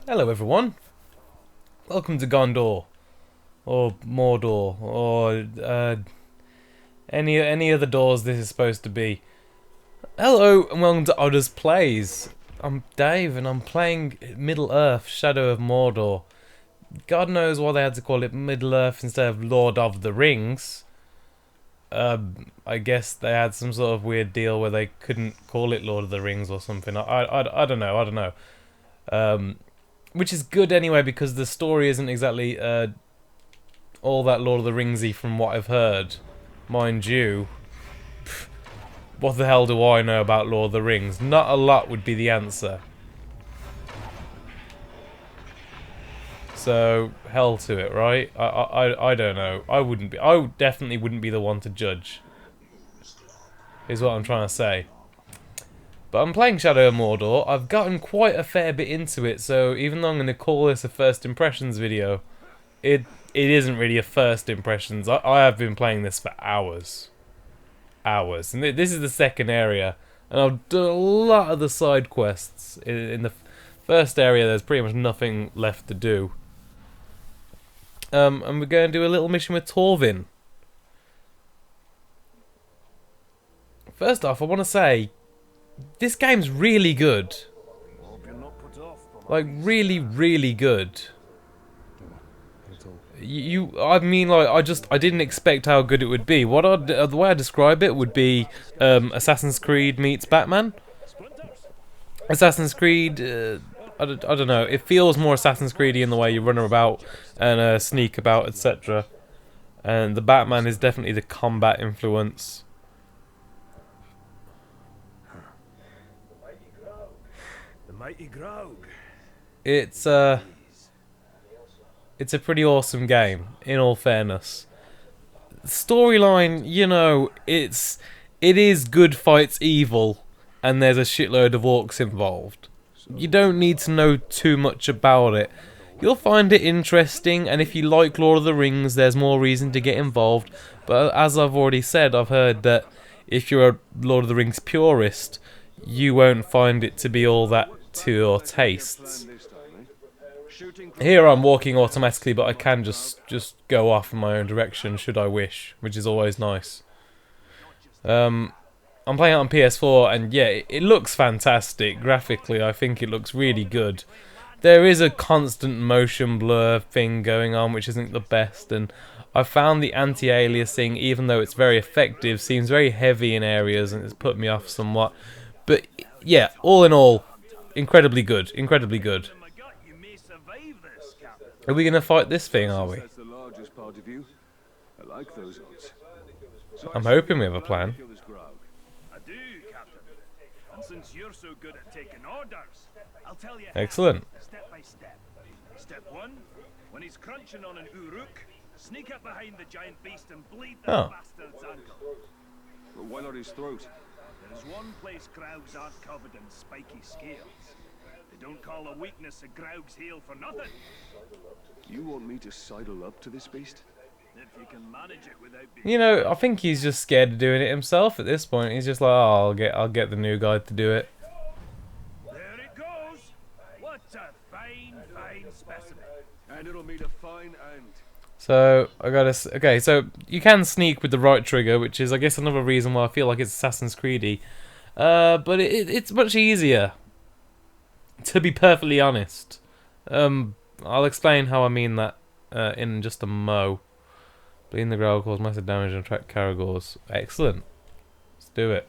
Hello everyone, welcome to Gondor, or Mordor, or any other doors this is supposed to be. Hello and welcome to Odders Plays. I'm Dave and I'm playing Middle-earth, Shadow of Mordor. God knows why they had to call it Middle-earth instead of Lord of the Rings. I guess they had some sort of weird deal where they couldn't call it Lord of the Rings or something. I don't know. Which is good anyway, because the story isn't exactly all that Lord of the Ringsy from what I've heard. Mind you, what the hell do I know about Lord of the Rings? Not a lot would be the answer. So, hell to it, right? I don't know. I definitely wouldn't be the one to judge. Is what I'm trying to say. But I'm playing Shadow of Mordor. I've gotten quite a fair bit into it, so even though I'm going to call this a first impressions video, it isn't really a first impressions. I have been playing this for hours. And this is the second area, and I've done a lot of the side quests. In the first area, there's pretty much nothing left to do. And we're going to do a little mission with Torvin. First off, I want to say, this game's really good. Like, really, really good. I mean, like, I didn't expect how good it would be. The way I describe it would be Assassin's Creed meets Batman. Assassin's Creed, I don't know. It feels more Assassin's Creedy in the way you run about and sneak about, etc. And the Batman is definitely the combat influence. It's a pretty awesome game, in all fairness. Storyline, you know, it is good fights evil, and there's a shitload of orcs involved. You don't need to know too much about it. You'll find it interesting, and if you like Lord of the Rings, there's more reason to get involved. But as I've already said, I've heard that if you're a Lord of the Rings purist, you won't find it to be all that to your tastes. Here I'm walking automatically, but I can just go off in my own direction should I wish, which is always nice. I'm playing it on PS4, and yeah, it looks fantastic. Graphically, I think it looks really good. There is a constant motion blur thing going on, which isn't the best, and I found the anti-aliasing, even though it's very effective, seems very heavy in areas, and it's put me off somewhat. But yeah, all in all, incredibly good. Incredibly good. Are we going to fight this thing, are we? I'm hoping we have a plan. Excellent. Step by step. Step one, when he's crunching on an uruk, sneak up behind the giant beast and bleed the bastard's ankle. But why not his throat? There's one place Graugs aren't covered in spiky scales. They don't call a weakness a Graug's heel for nothing. You want me to sidle up to this beast? If you can manage it without being... You know, I think he's just scared of doing it himself at this point. He's just like, oh, I'll get the new guy to do it. There it goes! What a fine specimen. And it'll meet a fine end. So, okay, so you can sneak with the right trigger, which is, I guess, another reason why I feel like it's Assassin's Creedy. But it's much easier, to be perfectly honest. I'll explain how I mean that in just a mo. Bleeding the ground cause massive damage and attract Caragors. Excellent. Let's do it.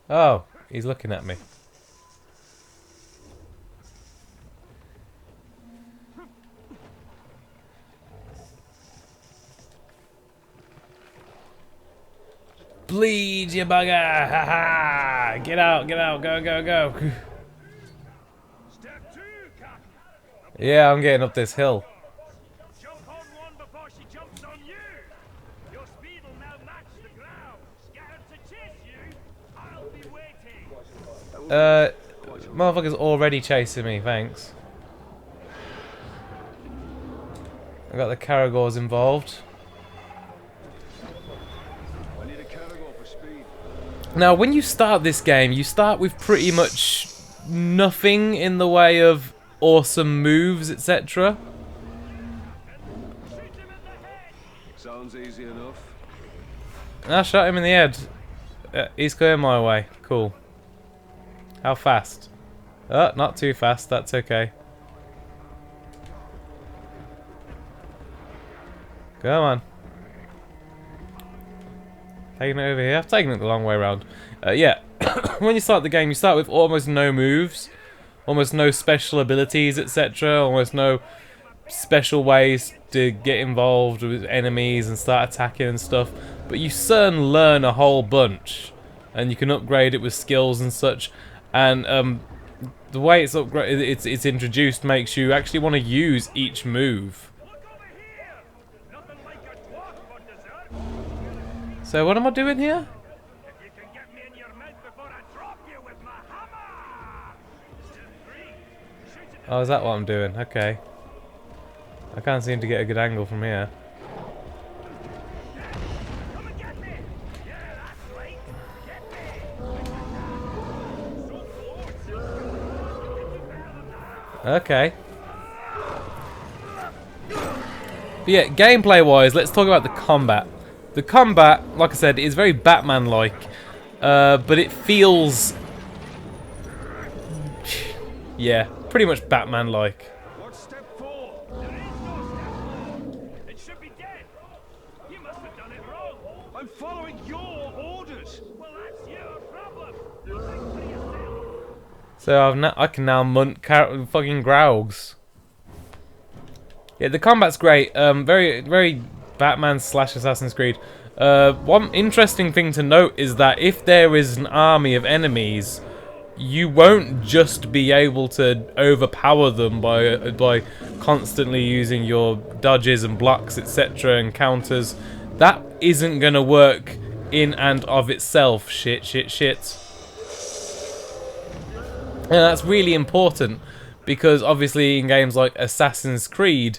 Oh, he's looking at me. Bleed, you bugger! Ha ha! Get out, go. Step two, Captain. Yeah, I'm getting up this hill. Jump on one before she jumps on you. Your speed will now match the ground. Scared to chase you? I'll be waiting. Motherfucker's already chasing me, thanks. I got the Caragors involved. I need a Caragor for speed. Now, when you start this game, you start with pretty much nothing in the way of awesome moves, etc. Sounds easy enough. I shot him in the head. He's going my way. Cool. How fast? Not too fast. That's okay. Come on. Taking it over here. I've taken it the long way around. Yeah. When you start the game, you start with almost no moves, almost no special abilities, etc. Almost no special ways to get involved with enemies and start attacking and stuff. But you soon learn a whole bunch, and you can upgrade it with skills and such. And the way it's it's introduced makes you actually want to use each move. So what am I doing here? Oh, is that what I'm doing? Okay. I can't seem to get a good angle from here. Okay. But yeah, gameplay-wise, let's talk about the combat. The combat, like I said, is very Batman-like, but it feels... yeah, pretty much Batman-like. What's step 4? There is no step 4. It should be dead. You must have done it wrong. I'm following your orders. Well, that's your problem. You think for yourself. So I can now munt fucking Graugs. Yeah, the combat's great. Very Batman / Assassin's Creed. One interesting thing to note is that if there is an army of enemies, you won't just be able to overpower them by constantly using your dodges and blocks, etc. and counters. That isn't gonna work in and of itself. Shit. And that's really important because obviously in games like Assassin's Creed,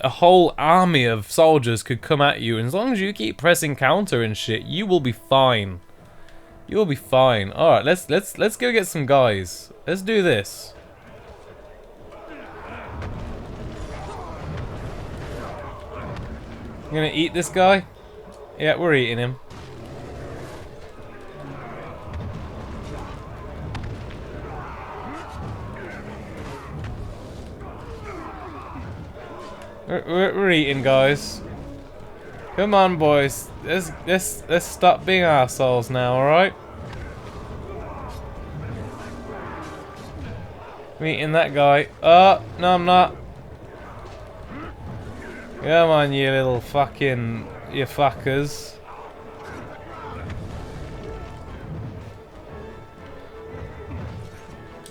a whole army of soldiers could come at you, and as long as you keep pressing counter and shit, you will be fine. You will be fine. All right, let's go get some guys. Let's do this. I'm gonna eat this guy. Yeah, we're eating him. We're eating, guys. Come on, boys. Let's stop being arseholes now, alright? I'm eating that guy. Oh, no, I'm not. Come on, you little fucking... you fuckers.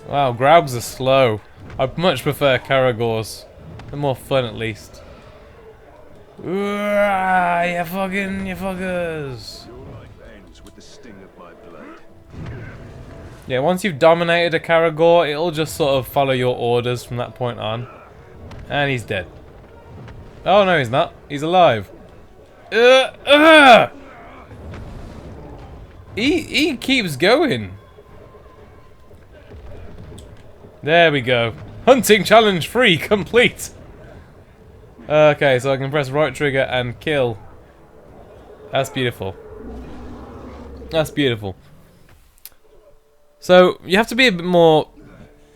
Wow, Grabs are slow. I much prefer Karagors. They're more fun, at least. You fuckers! Your life ends with the sting of my blade. Yeah, once you've dominated a Karagor, it'll just sort of follow your orders from that point on. And he's dead. Oh no, he's not. He's alive. He keeps going. There we go. Hunting challenge 3 complete. Okay, so I can press right trigger and kill. That's beautiful. That's beautiful. So you have to be a bit more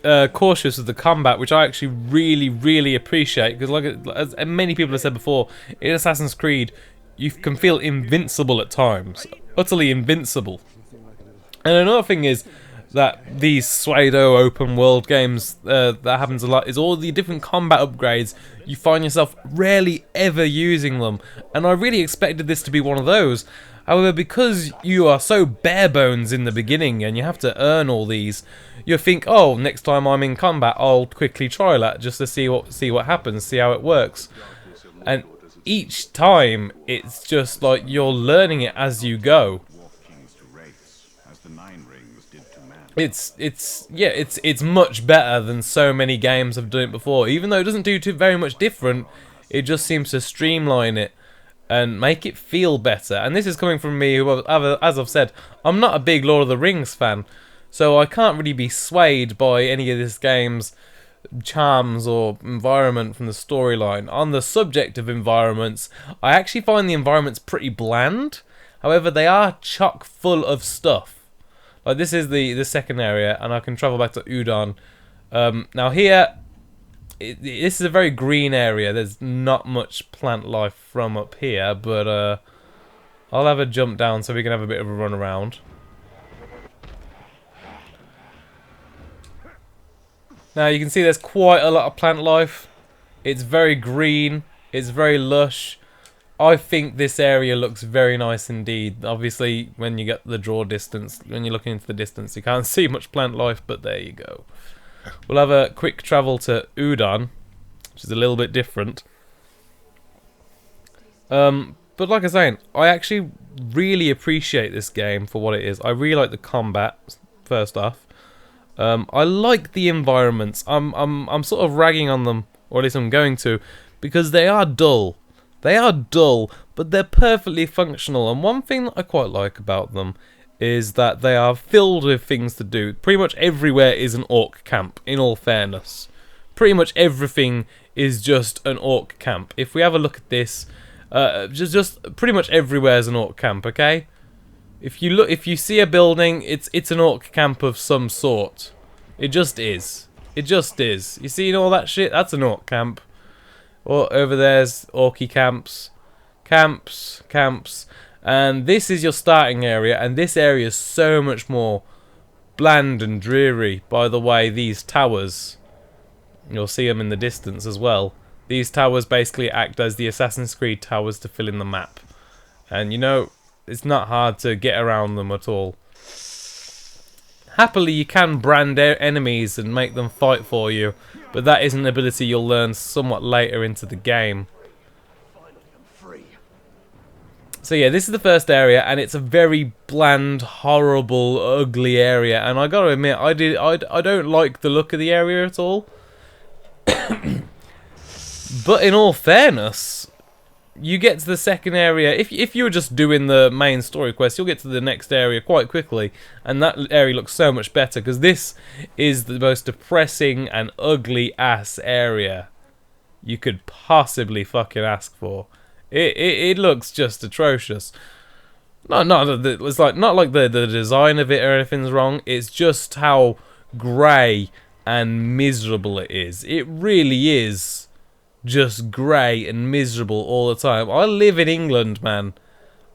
cautious of the combat, which I actually really appreciate, because like as many people have said before, in Assassin's Creed you can feel invincible at times, utterly invincible. And another thing is that these pseudo open world games, that happens a lot, is all the different combat upgrades. You find yourself rarely ever using them, and I really expected this to be one of those. However, because you are so bare bones in the beginning and you have to earn all these, you think, oh, next time I'm in combat I'll quickly try that just to see what happens, see how it works. And each time it's just like you're learning it as you go. It's much better than so many games have done it before. Even though it doesn't do very much different, it just seems to streamline it and make it feel better. And this is coming from me, who, as I've said, I'm not a big Lord of the Rings fan, So I can't really be swayed by any of this game's charms or environment from the storyline. On the subject of environments, I actually find the environments pretty bland. However, they are chock full of stuff. Like, this is the second area, and I can travel back to Udon. Now here, this is a very green area. There's not much plant life from up here, but I'll have a jump down so we can have a bit of a run around. Now you can see there's quite a lot of plant life. It's very green. It's very lush. I think this area looks very nice indeed. Obviously, when you get the draw distance, when you're looking into the distance, you can't see much plant life, but there you go. We'll have a quick travel to Udon, which is a little bit different. But like I was saying, I actually really appreciate this game for what it is. I really like the combat, first off. I like the environments. I'm sort of ragging on them, or at least I'm going to, because they are dull. They are dull, but they're perfectly functional. And one thing that I quite like about them is that they are filled with things to do. Pretty much everywhere is an orc camp, in all fairness. Pretty much everything is just an orc camp. If we have a look at this, just pretty much everywhere is an orc camp, okay? If you see a building, it's an orc camp of some sort. It just is. It just is. You see all that shit? That's an orc camp. Or over there's orky camps. Camps. And this is your starting area, and this area is so much more bland and dreary. By the way, these towers, you'll see them in the distance as well. These towers basically act as the Assassin's Creed towers to fill in the map. And you know, it's not hard to get around them at all. Happily, you can brand enemies and make them fight for you, but that is an ability you'll learn somewhat later into the game. So yeah, this is the first area, and it's a very bland, horrible, ugly area. And I gotta admit, I don't like the look of the area at all. But in all fairness, you get to the second area. If you were just doing the main story quest, you'll get to the next area quite quickly, and that area looks so much better because this is the most depressing and ugly ass area you could possibly fucking ask for. It looks just atrocious. It's like not like the design of it or anything's wrong. It's just how grey and miserable it is. It really is just grey and miserable all the time. I live in England, man.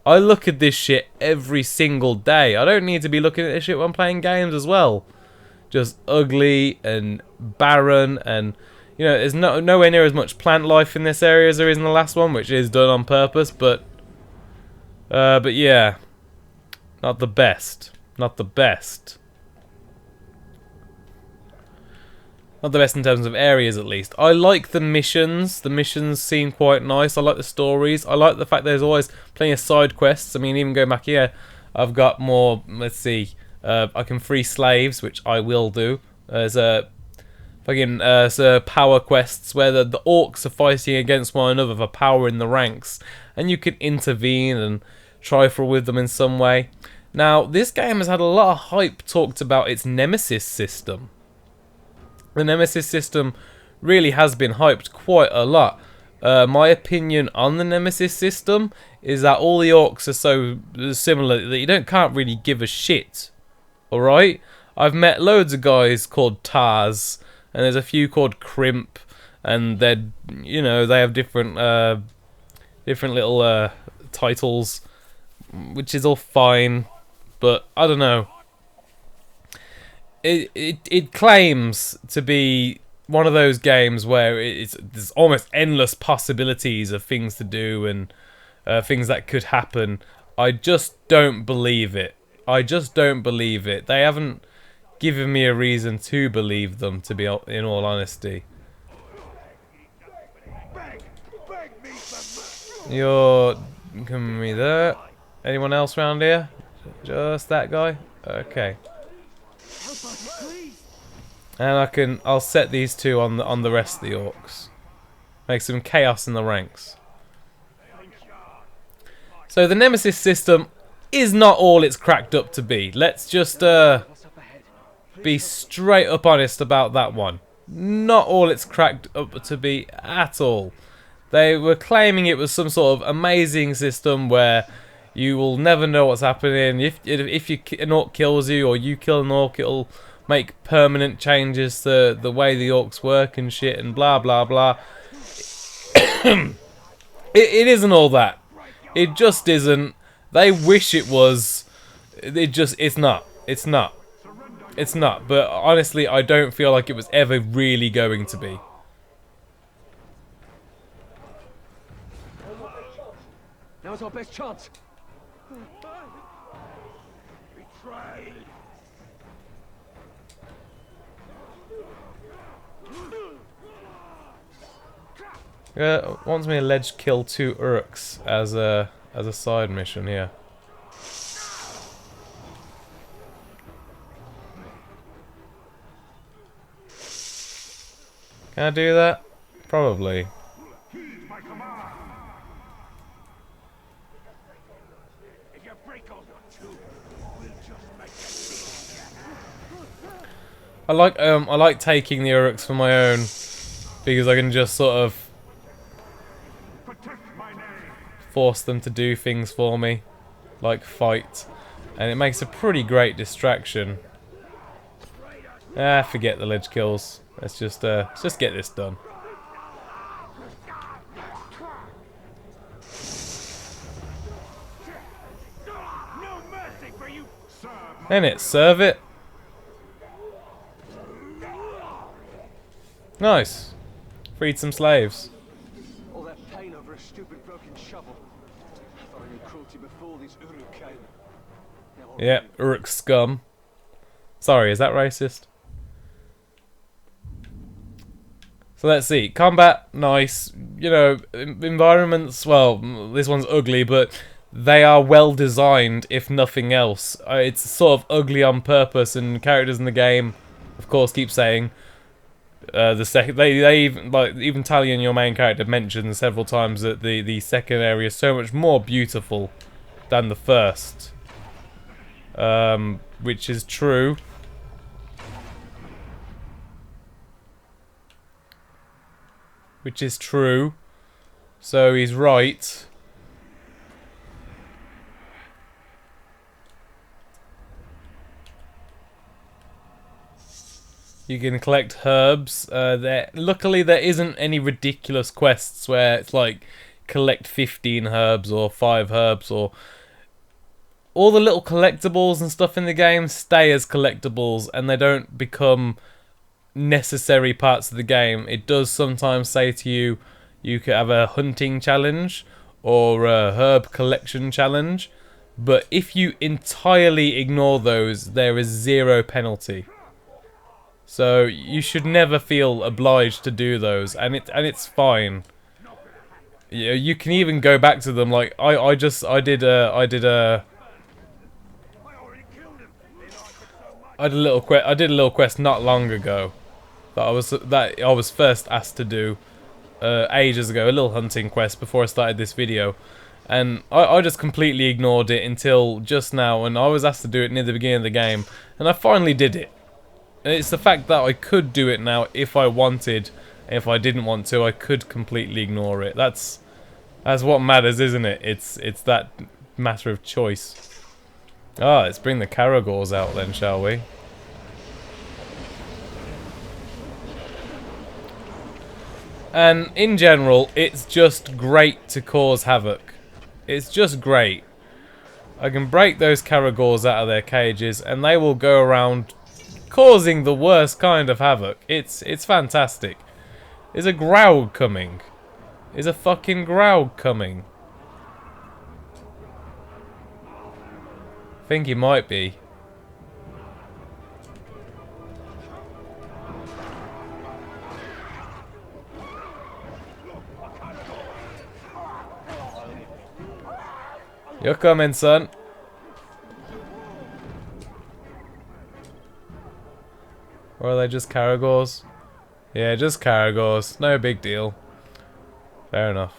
I look at this shit every single day. I don't need to be looking at this shit when I'm playing games as well. Just ugly and barren, and you know, there's nowhere near as much plant life in this area as there is in the last one, which is done on purpose, but yeah, not the best. Not the best. Not the best in terms of areas, at least. I like the missions. The missions seem quite nice. I like the stories. I like the fact there's always plenty of side quests. I mean, even going back here, I've got more. Let's see. I can free slaves, which I will do. There's a fucking power quests where the orcs are fighting against one another for power in the ranks, and you can intervene and trifle with them in some way. Now, this game has had a lot of hype talked about its nemesis system. The nemesis system really has been hyped quite a lot. My opinion on the nemesis system is that all the orcs are so similar that you can't really give a shit. Alright? I've met loads of guys called Tars, and there's a few called Crimp, and they're, you know, they have different little titles, which is all fine, but I don't know. It claims to be one of those games where there's almost endless possibilities of things to do and things that could happen. I just don't believe it. I just don't believe it. They haven't given me a reason to believe them, to be in all honesty. You're coming me there. Anyone else around here? Just that guy? Okay. And I'll set these two on the rest of the orcs. Make some chaos in the ranks. So the nemesis system is not all it's cracked up to be. Let's just be straight up honest about that one. Not all it's cracked up to be at all. They were claiming it was some sort of amazing system where you will never know what's happening. If an orc kills you or you kill an orc, it'll make permanent changes to the way the orcs work and shit and blah blah blah. It isn't all that. It just isn't. They wish it was. It's not. It's not. It's not. But honestly, I don't feel like it was ever really going to be. Now's our best chance. Betrayed. Wants me to ledge kill 2 Uruks as a side mission here. Can I do that? Probably. Heed my command. If you break on your two, we'll just make it. I like taking the Uruks for my own because I can just sort of Protect my name. force them to do things for me, like fight, and it makes a pretty great distraction. Forget the ledge kills. Let's just get this done. No mercy for you, sir. Innit, serve it. Nice. Freed some slaves. All that pain over a stupid broken shovel. I thought I knew cruelty before these Uruk came. Now I'll Yeah, Uruk scum. Sorry, is that racist? So let's see. Combat, nice. You know, environments, well, this one's ugly, but they are well designed, if nothing else. It's sort of ugly on purpose, and characters in the game, of course, keep saying they even Talion, your main character, mentioned several times that the second area is so much more beautiful than the first, which is true. Which is true. So he's right. You can collect herbs. Luckily, there isn't any ridiculous quests where it's like collect 15 herbs or 5 herbs, or all the little collectibles and stuff in the game stay as collectibles and they don't become necessary parts of the game. It does sometimes say to you, you could have a hunting challenge or a herb collection challenge, but if you entirely ignore those, there is 0 penalty. So you should never feel obliged to do those, and it's fine. You can even go back to them. Like I did a little quest not long ago that I was first asked to do ages ago, a little hunting quest before I started this video, and I just completely ignored it until just now, and I was asked to do it near the beginning of the game, and I finally did it. And it's the fact that I could do it now if I wanted. If I didn't want to, I could completely ignore it. That's what matters, isn't it? It's that matter of choice. Let's bring the Caragors out then, shall we? And in general, it's just great to cause havoc. It's just great. I can break those Caragors out of their cages and they will go around causing the worst kind of havoc. It's fantastic. Is a Graug coming? Is a fucking Graug coming? I think he might be. You're coming, son. Or are they just Caragors? Yeah, just Caragors. No big deal. Fair enough.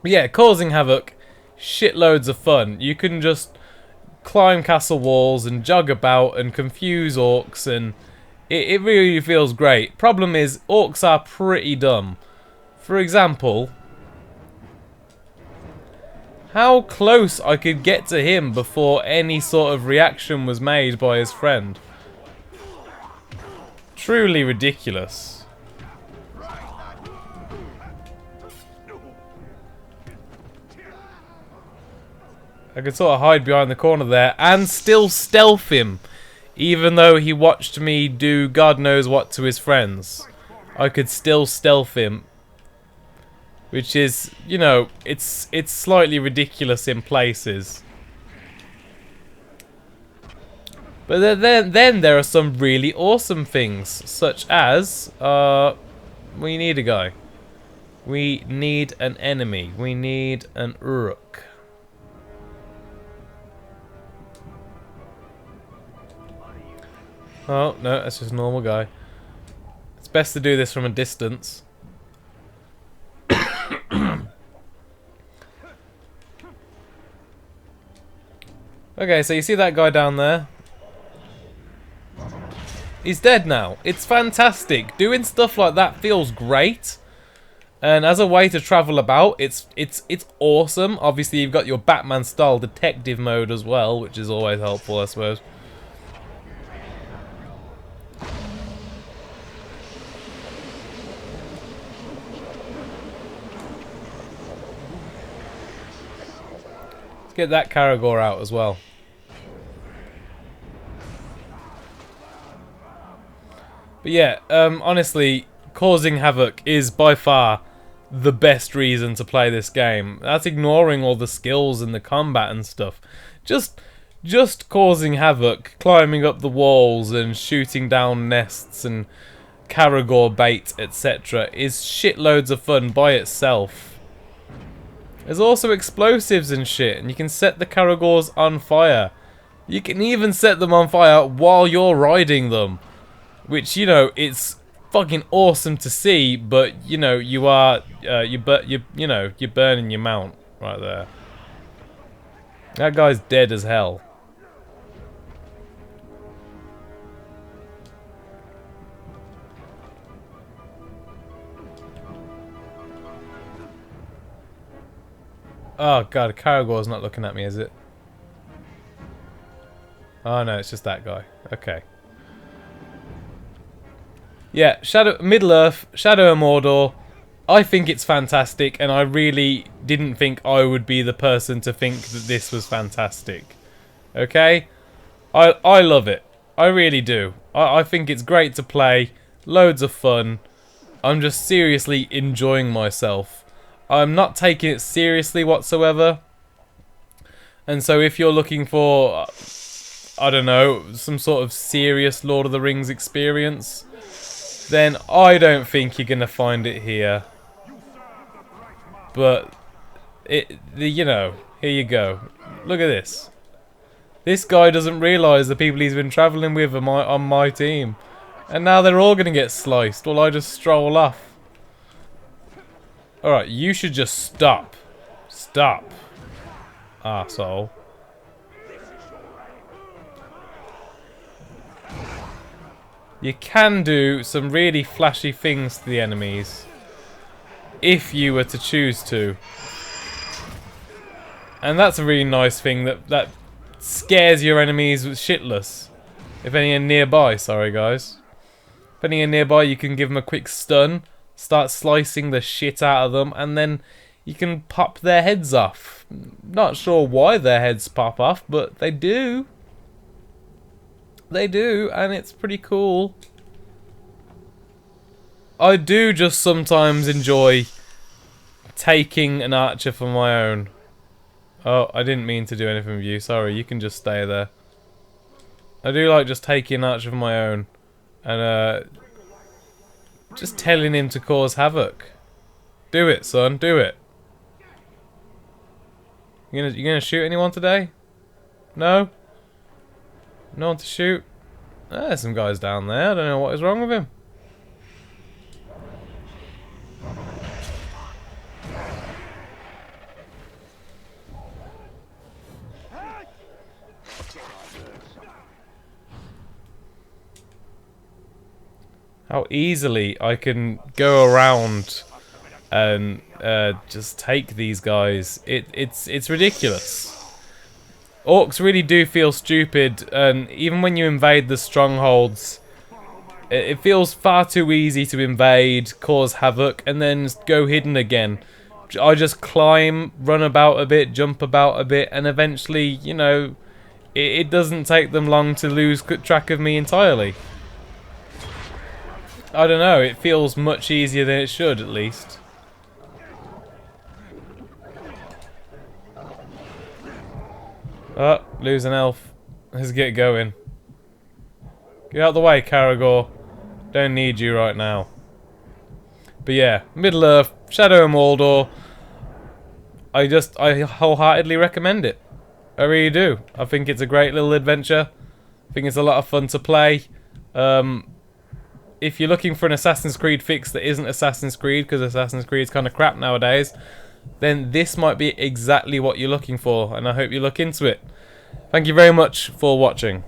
But yeah, causing havoc, shitloads of fun. You can just climb castle walls and jog about and confuse orcs, and it really feels great. Problem is, orcs are pretty dumb. For example, how close I could get to him before any sort of reaction was made by his friend. Truly ridiculous. I could sort of hide behind the corner there and still stealth him, even though he watched me do God knows what to his friends. I could still stealth him, which is, you know, it's slightly ridiculous in places. But then there are some really awesome things, such as we need a guy. We need an enemy. We need an Uruk. Oh, no, that's just a normal guy. It's best to do this from a distance. Okay, so you see that guy down there? He's dead now. It's fantastic. Doing stuff like that feels great. And as a way to travel about, it's awesome. Obviously, you've got your Batman-style detective mode as well, which is always helpful, I suppose. Get that Karagor out as well. But yeah, honestly, causing havoc is by far the best reason to play this game. That's ignoring all the skills and the combat and stuff. Just causing havoc, climbing up the walls and shooting down nests and Karagor bait, etc. is shitloads of fun by itself. There's also explosives and shit, and you can set the Karagors on fire. You can even set them on fire while you're riding them. Which, you know, it's fucking awesome to see, but, you know, you are, you're burning your mount right there. That guy's dead as hell. Oh god, Karagor's not looking at me, is it? Oh no, it's just that guy. Okay. Yeah, Middle-earth, Shadow of Mordor. I think it's fantastic, and I really didn't think I would be the person to think that this was fantastic. Okay? I love it. I really do. I think it's great to play. Loads of fun. I'm just seriously enjoying myself. I'm not taking it seriously whatsoever. And so if you're looking for, I don't know, some sort of serious Lord of the Rings experience, then I don't think you're going to find it here. But, you know, here you go. Look at this. This guy doesn't realise the people he's been travelling with are on my team. And now they're all going to get sliced while I just stroll off. Alright, you should just stop. Stop. Arsehole. You can do some really flashy things to the enemies if you were to choose to. And that's a really nice thing that scares your enemies shitless. If any are nearby, sorry guys. If any are nearby, you can give them a quick stun, start slicing the shit out of them, and then you can pop their heads off. Not sure why their heads pop off, but they do. They do, and it's pretty cool. I do just sometimes enjoy taking an archer for my own. Oh, I didn't mean to do anything with you. Sorry, you can just stay there. I do like just taking an archer for my own. And, just telling him to cause havoc. Do it, son. Do it. You gonna shoot anyone today? No? No one to shoot? There's some guys down there. I don't know what is wrong with him. how easily I can go around and just take these guys. It's ridiculous. Orcs really do feel stupid, and even when you invade the strongholds, it feels far too easy to invade, cause havoc, and then go hidden again. I just climb, run about a bit, jump about a bit, and eventually, you know, it doesn't take them long to lose track of me entirely. I don't know, it feels much easier than it should, at least. Oh, lose an elf. Let's get going. Get out of the way, Caragor. Don't need you right now. But yeah, Middle-earth, Shadow of Mordor. I wholeheartedly recommend it. I really do. I think it's a great little adventure. I think it's a lot of fun to play. If you're looking for an Assassin's Creed fix that isn't Assassin's Creed, because Assassin's Creed is kind of crap nowadays, then this might be exactly what you're looking for, and I hope you look into it. Thank you very much for watching.